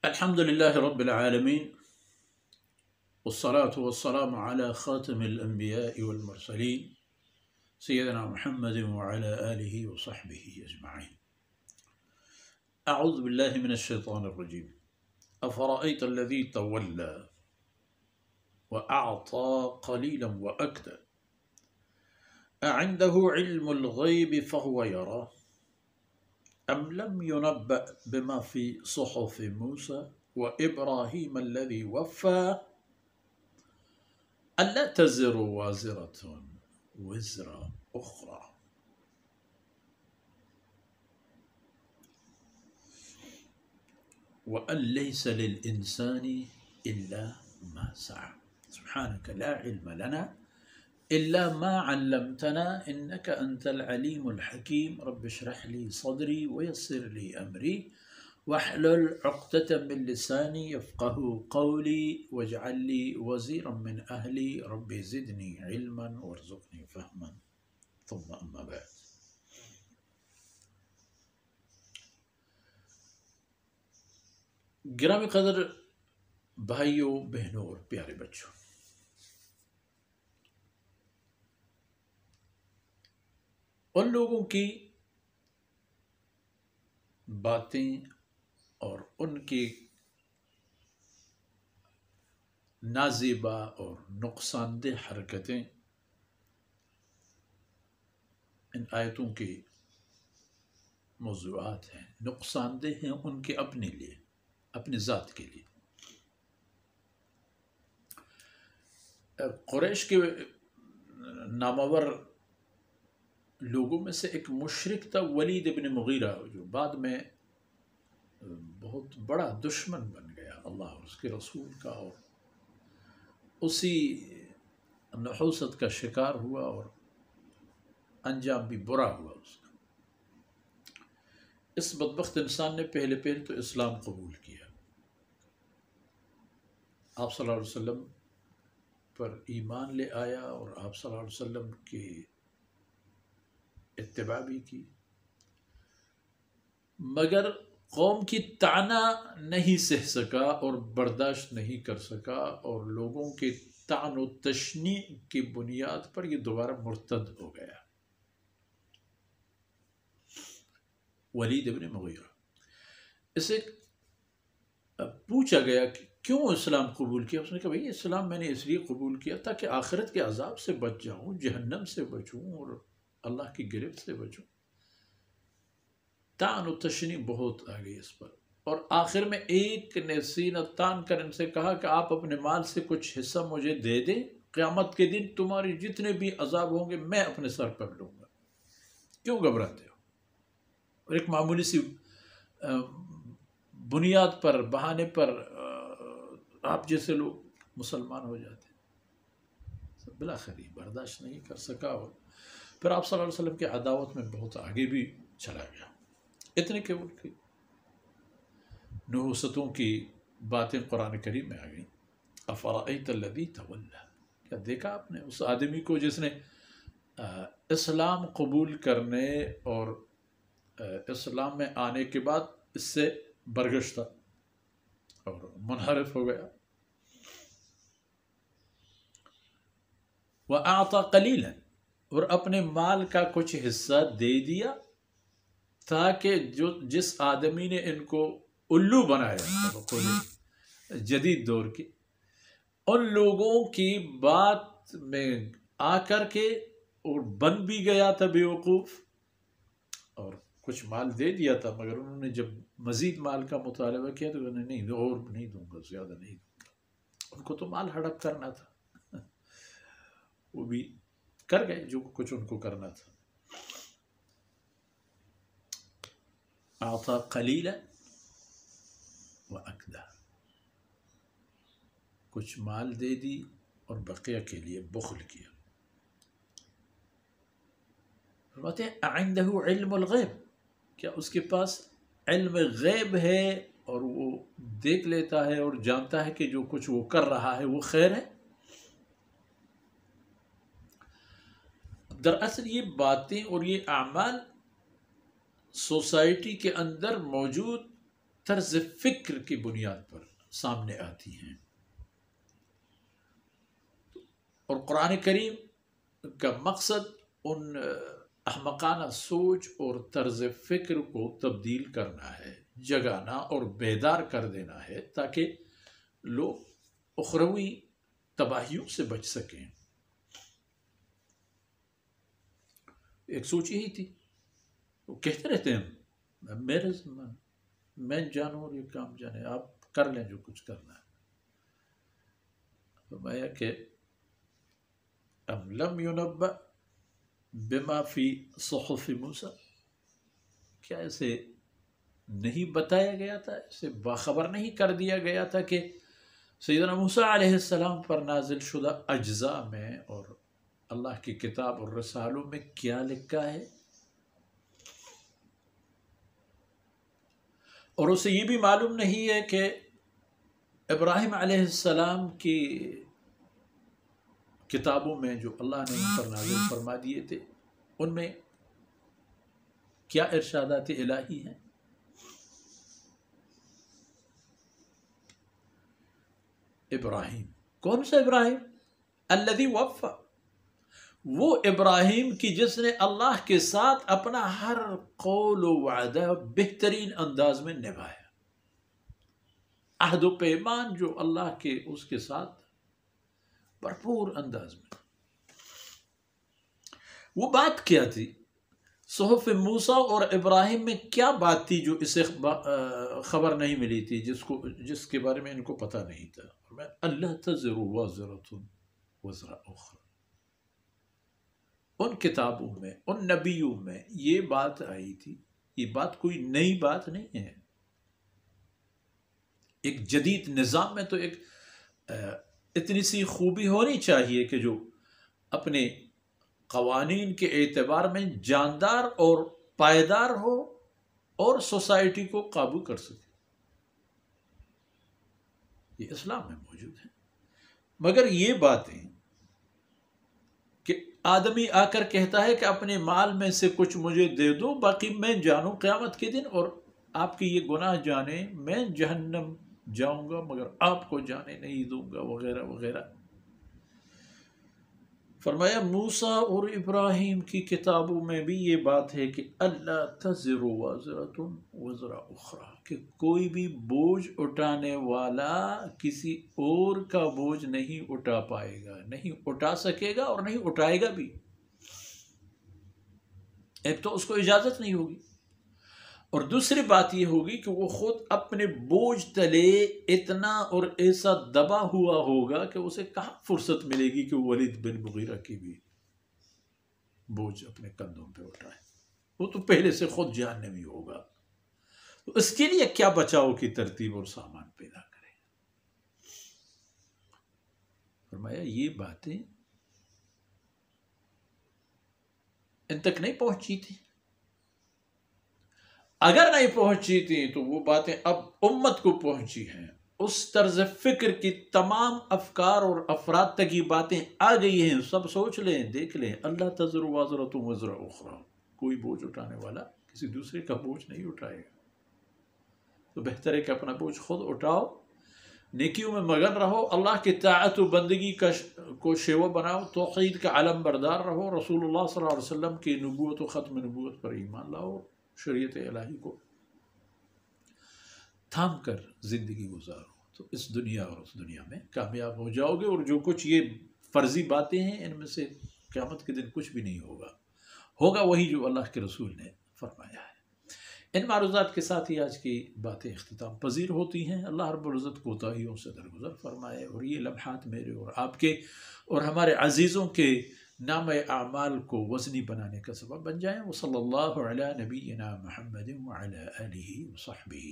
الحمد لله رب العالمين، والصلاة والسلام على خاتم الأنبياء والمرسلين سيدنا محمد وعلى آله وصحبه أجمعين. أعوذ بالله من الشيطان الرجيم. أفرأيت الذي تولى وأعطى قليلا وأكدى أعنده علم الغيب فهو يرى أم لم ينبأ بما في صحف موسى وإبراهيم الذي وفى ألا تزر وازرة وزر أخرى. وأن ليس للإنسان إلا ما سعى. سبحانك لا علم لنا إلا ما علمتنا إنك أنت العليم الحكيم. رب اشرح لي صدري ويسر لي أمري واحلل عقدة من لساني يفقه قولي واجعل لي وزيرا من أهلي. رب زدني علما وارزقني فهما. ثم أما بعد. گرامی قدر بھائیوں، بہنوں اور پیارے بچوں، ان لوگوں کی باتیں اور ان کی نازیبا اور نقصان دہ حرکتیں ان آیتوں کے موضوعات ہیں. نقصان دہ ہیں ان کے اپنے لیے، اپنی ذات کے لیے. قریش کے نامور لوگوں میں سے ایک مشرک تھا، ولید ابن مغیرہ، جو بعد میں بہت بڑا دشمن بن گیا اللہ اور اس کے رسول کا، اور اسی نحوست کا شکار ہوا اور انجام بھی برا ہوا اس کا. اس بدبخت انسان نے پہلے تو اسلام قبول کیا، آپ صلی اللہ علیہ وسلم پر ایمان لے آیا اور آپ صلی اللہ علیہ وسلم کی اتباع بھی کی، مگر قوم کی طعنہ نہیں سہ سکا اور برداشت نہیں کر سکا، اور لوگوں کے طعن و تشنیع کی بنیاد پر یہ دوبارہ مرتد ہو گیا. ولید ابن مغیرہ، اسے پوچھا گیا کہ کیوں اسلام قبول کیا؟ اس نے کہا بھئی اسلام میں نے اس لیے قبول کیا تاکہ آخرت کے عذاب سے بچ جاؤں، جہنم سے بچوں اور اللہ کی گرفت سے بچوں. طعن و تشنیع بہت آ گئی اس پر، اور آخر میں ایک نے سینہ تان کر ان سے کہا کہ آپ اپنے مال سے کچھ حصہ مجھے دے دیں، قیامت کے دن تمہاری جتنے بھی عذاب ہوں گے میں اپنے سر پر لوں گا. کیوں گھبراتے ہو؟ اور ایک معمولی سی بنیاد پر، بہانے پر آپ جیسے لوگ مسلمان ہو جاتے ہیں. بالآخر یہ برداشت نہیں کر سکا اور پھر آپ صلی اللہ علیہ وسلم کی عداوت میں بہت آگے بھی چلا گیا. اتنے کہ ان کی نحوستوں کی باتیں قرآن کریم میں آ گئیں. افرأیت الذی تولی، کیا دیکھا آپ نے اس آدمی کو جس نے اسلام قبول کرنے اور اسلام میں آنے کے بعد اس سے برگشتہ اور منحرف ہو گیا. وَأَعْطَى قَلِيلًا، اور اپنے مال کا کچھ حصہ دے دیا تاکہ جس آدمی نے ان کو الو بنایا جدید دور کی، ان لوگوں کی بات میں آ کر کے اور بن بھی گیا تھا بیوقوف، اور کچھ مال دے دیا تھا، مگر انہوں نے جب مزید مال کا مطالبہ کیا تو انہوں نے نہیں، اور نہیں دوں گا، زیادہ نہیں دوں گا. ان کو تو مال ہڑپ کرنا تھا، وہ بھی کر گئے جو کچھ ان کو کرنا تھا. اعطا قلیلا واکدا، کچھ مال دے دی اور بقیہ کے لیے بخل کیا. فرماتے ہیں اعنده علم الغیب، کیا اس کے پاس علم غیب ہے اور وہ دیکھ لیتا ہے اور جانتا ہے کہ جو کچھ وہ کر رہا ہے وہ خیر ہے؟ دراصل یہ باتیں اور یہ اعمال سوسائٹی کے اندر موجود طرز فکر کی بنیاد پر سامنے آتی ہیں، اور قرآن کریم کا مقصد ان احمقانہ سوچ اور طرز فکر کو تبدیل کرنا ہے، جگانا اور بیدار کر دینا ہے، تاکہ لوگ اخروی تباہیوں سے بچ سکیں۔ ایک سوچ یہی تھی، وہ کہتے رہتے ہیں میرے میں جانوں اور یہ کام جانے، آپ کر لیں جو کچھ کرنا ہے۔ فرمایا کہ ام لم ينبأ بما فی صحف موسیٰ، کیا اسے نہیں بتایا گیا تھا، اسے باخبر نہیں کر دیا گیا تھا کہ سیدنا موسیٰ علیہ السلام پر نازل شدہ اجزاء میں اور اللہ کی کتاب اور رسالوں میں کیا لکھا ہے؟ اور اسے یہ بھی معلوم نہیں ہے کہ ابراہیم علیہ السلام کی کتابوں میں جو اللہ نے ان پر نازل فرما دیے تھے، ان میں کیا ارشادات الہی ہیں؟ ابراہیم، کون سا ابراہیم؟ الذی وفا، وہ ابراہیم کی جس نے اللہ کے ساتھ اپنا ہر قول و وعدہ بہترین انداز میں نبھایا، عہد و پیمان جو اللہ کے اس کے ساتھ بھرپور انداز میں۔ وہ بات کیا تھی؟ صحف موسیٰ اور ابراہیم میں کیا بات تھی جو اسے خبر نہیں ملی تھی، جس کے بارے میں ان کو پتہ نہیں تھا؟ اللہ تزر وازرۃ وزر اخرى، ان کتابوں میں، ان نبیوں میں یہ بات آئی تھی۔ یہ بات کوئی نئی بات نہیں ہے، ایک جدید نظام میں تو ایک اتنی سی خوبی ہونی چاہیے کہ جو اپنے قوانین کے اعتبار میں جاندار اور پائیدار ہو اور سوسائٹی کو قابو کر سکے۔ یہ اسلام میں موجود ہے، مگر یہ باتیں کہ آدمی آ کر کہتا ہے کہ اپنے مال میں سے کچھ مجھے دے دو، باقی میں جانوں قیامت کے دن، اور آپ کی یہ گناہ جانے، میں جہنم جاؤں گا مگر آپ کو جانے نہیں دوں گا، وغیرہ وغیرہ۔ فرمایا موسیٰ اور ابراہیم کی کتابوں میں بھی یہ بات ہے کہ اللہ تزر وازرۃ وزر اخرى، کہ کوئی بھی بوجھ اٹھانے والا کسی اور کا بوجھ نہیں اٹھا پائے گا، نہیں اٹھا سکے گا اور نہیں اٹھائے گا بھی۔ ایک تو اس کو اجازت نہیں ہوگی، اور دوسری بات یہ ہوگی کہ وہ خود اپنے بوجھ تلے اتنا اور ایسا دبا ہوا ہوگا کہ اسے کہاں فرصت ملے گی کہ ولید بن مغیرہ کی بھی بوجھ اپنے کندھوں پہ اٹھائے، وہ تو پہلے سے خود جہنمی ہوگا۔ تو اس کے لیے کیا بچاؤ کی ترتیب اور سامان پیدا کرے؟ فرمایا یہ باتیں ان تک نہیں پہنچی تھی، اگر نہیں پہنچی تھی تو وہ باتیں اب امت کو پہنچی ہیں، اس طرز فکر کی تمام افکار اور افراد تک یہ باتیں آ گئی ہیں۔ سب سوچ لیں، دیکھ لیں، اللہ تزر وازرۃ وزر اخرى، کوئی بوجھ اٹھانے والا کسی دوسرے کا بوجھ نہیں اٹھائے گا۔ تو بہتر ہے کہ اپنا بوجھ خود اٹھاؤ، نیکیوں میں مگن رہو، اللہ کی طاعت و بندگی کو شیوہ بناؤ، توحید کا علم بردار رہو، رسول اللہ صلی اللہ علیہ وسلم کی نبوت و ختم نبوت پر ایمان لاؤ، شریعت الہی کو تھام کر زندگی گزارو، تو اس دنیا اور اس دنیا میں کامیاب ہو جاؤ گے۔ اور جو کچھ یہ فرضی باتیں ہیں، ان میں سے قیامت کے دن کچھ بھی نہیں ہوگا وہی جو اللہ کے رسول نے فرمایا ہے۔ ان معروضات کے ساتھ ہی آج کی باتیں اختتام پذیر ہوتی ہیں۔ اللہ رب العزت کوتاہیوں سے درگزر فرمائے، اور یہ لمحات میرے اور آپ کے اور ہمارے عزیزوں کے نام اعمال کو وزنی بنانے کا سبب بن جائیں۔ وصلی اللہ علی نبینا محمد وعلی آلہ وصحبہ